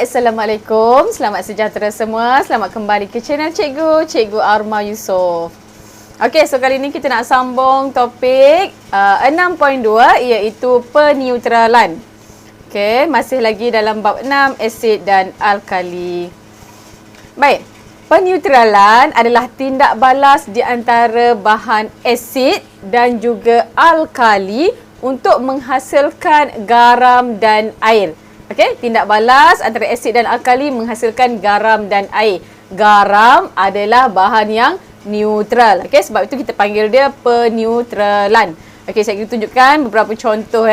Assalamualaikum, selamat sejahtera semua. Selamat kembali ke channel Cikgu Arma Yusof. Okey, so kali ni kita nak sambung topik 6.2 iaitu peneutralan. Okey, masih lagi dalam bab 6, asid dan alkali. Baik, peneutralan adalah tindak balas di antara bahan asid dan juga alkali untuk menghasilkan garam dan air. Okey, tindak balas antara asid dan alkali menghasilkan garam dan air. Garam adalah bahan yang neutral. Okey, sebab itu kita panggil dia peneutralan. Okey, saya akan tunjukkan beberapa contoh.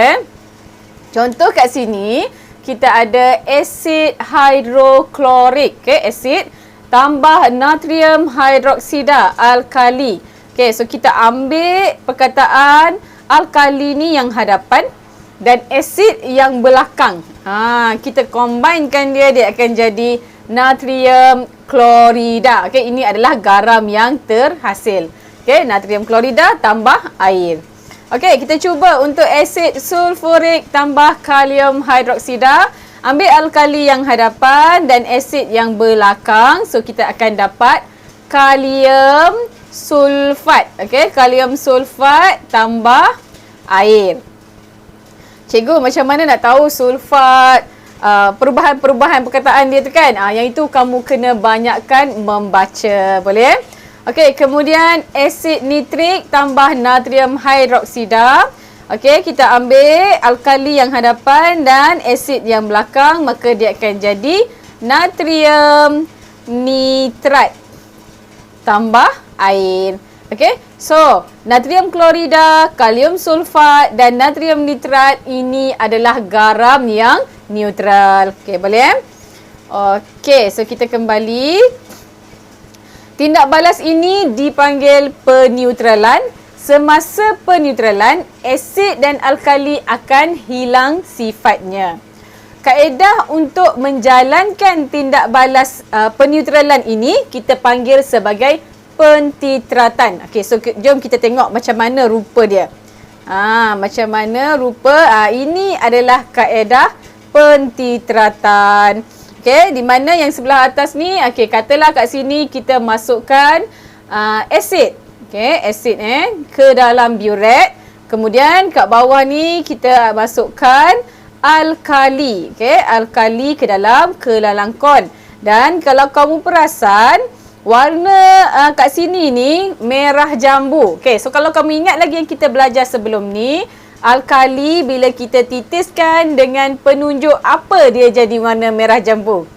Contoh kat sini, kita ada asid hidroklorik. Okey, asid tambah natrium hidroksida alkali. Okey, so kita ambil perkataan alkali ni yang hadapan dan asid yang belakang. Kita combinekan dia akan jadi natrium klorida. Okey, ini adalah garam yang terhasil. Okey, natrium klorida tambah air. Okey, kita cuba untuk asid sulfurik tambah kalium hidroksida. Ambil alkali yang hadapan dan asid yang belakang. So, kita akan dapat kalium sulfat. Okey, kalium sulfat tambah air. Cikgu, macam mana nak tahu sulfat, perubahan-perubahan perkataan dia tu kan? Yang itu kamu kena banyakkan membaca. Boleh? Okey, kemudian asid nitrik tambah natrium hidroksida. Okey, kita ambil alkali yang hadapan dan asid yang belakang, maka dia akan jadi natrium nitrat tambah air. Okey, so natrium klorida, kalium sulfat dan natrium nitrat ini adalah garam yang neutral. Okey, boleh? Okey, so kita kembali. Tindak balas ini dipanggil peneutralan. Semasa peneutralan, asid dan alkali akan hilang sifatnya. Kaedah untuk menjalankan tindak balas peneutralan ini kita panggil sebagai pentitratan. Okey, so jom kita tengok macam mana rupa dia. Macam mana rupa. Ini adalah kaedah pentitratan. Okey, di mana yang sebelah atas ni, okey, katalah kat sini kita masukkan asid. Okey, asid ke dalam buret. Kemudian kat bawah ni kita masukkan alkali. Okey, alkali ke dalam kelalangkon. Dan kalau kamu perasan, warna kat sini ni merah jambu. Okey, so kalau kamu ingat lagi yang kita belajar sebelum ni, alkali bila kita titiskan dengan penunjuk apa dia jadi warna merah jambu?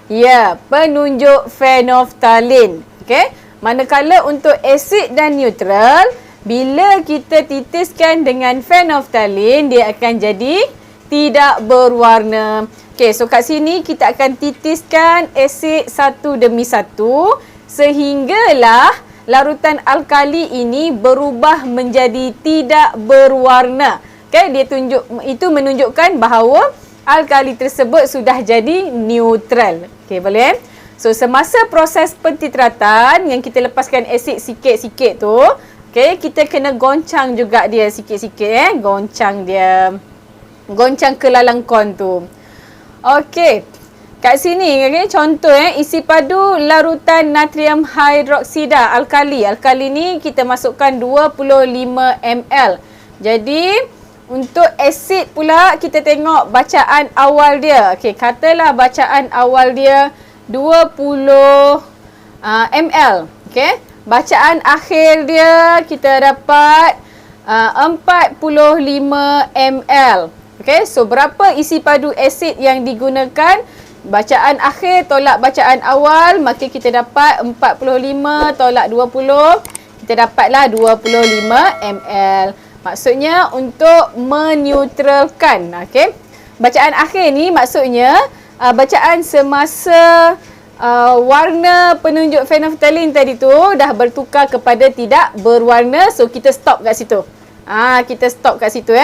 Ya, penunjuk phenolphthalein. Okey, manakala untuk asid dan neutral, bila kita titiskan dengan phenolphthalein, dia akan jadi tidak berwarna. Okey, so kat sini kita akan titiskan asid satu demi satu sehinggalah larutan alkali ini berubah menjadi tidak berwarna. Okey, itu menunjukkan bahawa alkali tersebut sudah jadi neutral. Okey, boleh? So semasa proses pentitratan yang kita lepaskan asid sikit-sikit tu, okey, kita kena goncang juga dia sikit-sikit goncang dia. Goncang kelalangkon tu. Okey, kat sini contoh isi padu larutan natrium hidroksida alkali. Alkali ni kita masukkan 25 ml. Jadi untuk asid pula kita tengok bacaan awal dia. Okey, katalah bacaan awal dia 20 ml. Okey, bacaan akhir dia kita dapat 45 ml. Okey, so berapa isi padu asid yang digunakan? Bacaan akhir tolak bacaan awal, maka kita dapat 45 tolak 20, kita dapatlah 25 ml. Maksudnya untuk meneutralkan. Okey, bacaan akhir ni maksudnya bacaan semasa warna penunjuk phenolphthalein tadi tu dah bertukar kepada tidak berwarna. So kita stop kat situ. Kita stop kat situ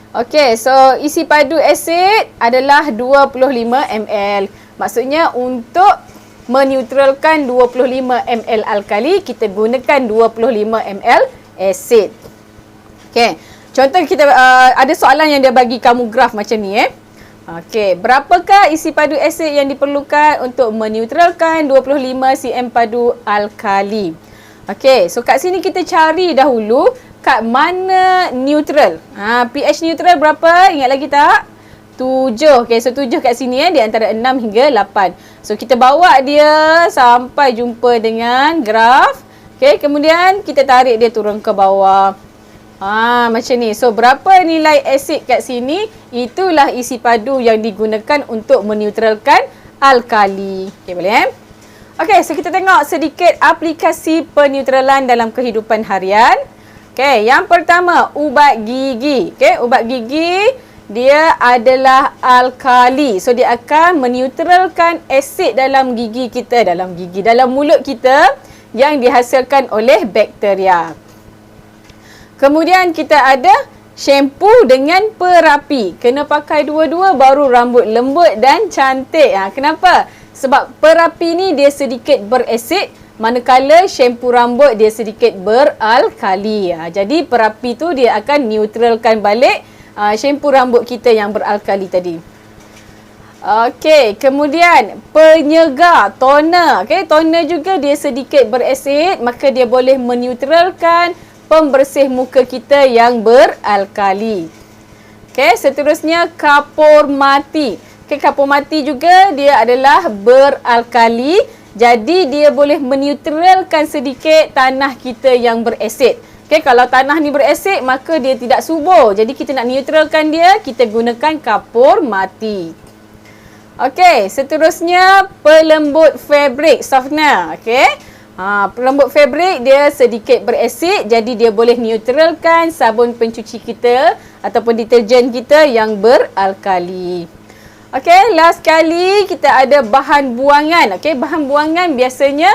Okey, so isi padu asid adalah 25 ml. Maksudnya untuk meneutralkan 25 ml alkali, kita gunakan 25 ml asid. Okey, contoh kita ada soalan yang dia bagi kamu graf macam ni Okey, berapakah isi padu asid yang diperlukan untuk meneutralkan 25 cm padu alkali? Okey, so kat sini kita cari dahulu kat mana neutral. pH neutral berapa? Ingat lagi tak? 7. Okey, so 7 kat sini di antara 6 hingga 8. So kita bawa dia sampai jumpa dengan graf. Okey, kemudian kita tarik dia turun ke bawah. Macam ni. So, berapa nilai asid kat sini? Itulah isi padu yang digunakan untuk meneutralkan alkali. Okey, boleh Okey, so kita tengok sedikit aplikasi peneutralan dalam kehidupan harian. Okey, yang pertama, ubat gigi. Okey, ubat gigi dia adalah alkali. So, dia akan meneutralkan asid dalam gigi kita, dalam mulut kita yang dihasilkan oleh bakteria. Kemudian kita ada shampoo dengan perapi. Kena pakai dua-dua baru rambut lembut dan cantik. Kenapa? Sebab perapi ni dia sedikit berasid, manakala shampoo rambut dia sedikit beralkali. Jadi perapi tu dia akan neutralkan balik shampoo rambut kita yang beralkali tadi. Okey, kemudian penyegar, toner. Okey, toner juga dia sedikit berasid, maka dia boleh meneutralkan pembersih muka kita yang beralkali. Okey, seterusnya kapur mati. Okey, kapur mati juga dia adalah beralkali. Jadi dia boleh meneutralkan sedikit tanah kita yang berasid. Okey, kalau tanah ni berasid maka dia tidak subur. Jadi kita nak neutralkan dia, kita gunakan kapur mati. Okey, seterusnya pelembut fabrik, softener. Okey. Pelembut fabrik dia sedikit berasid, jadi dia boleh neutralkan sabun pencuci kita ataupun deterjen kita yang beralkali. Okey, last kali kita ada bahan buangan. Okey, bahan buangan biasanya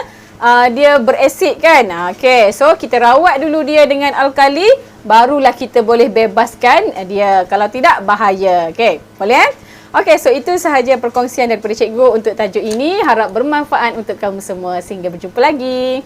dia berasid kan. Okey, so kita rawat dulu dia dengan alkali, barulah kita boleh bebaskan dia. Kalau tidak, bahaya. Okey, boleh Okey, so itu sahaja perkongsian daripada cikgu untuk tajuk ini. Harap bermanfaat untuk kamu semua. Sehingga berjumpa lagi.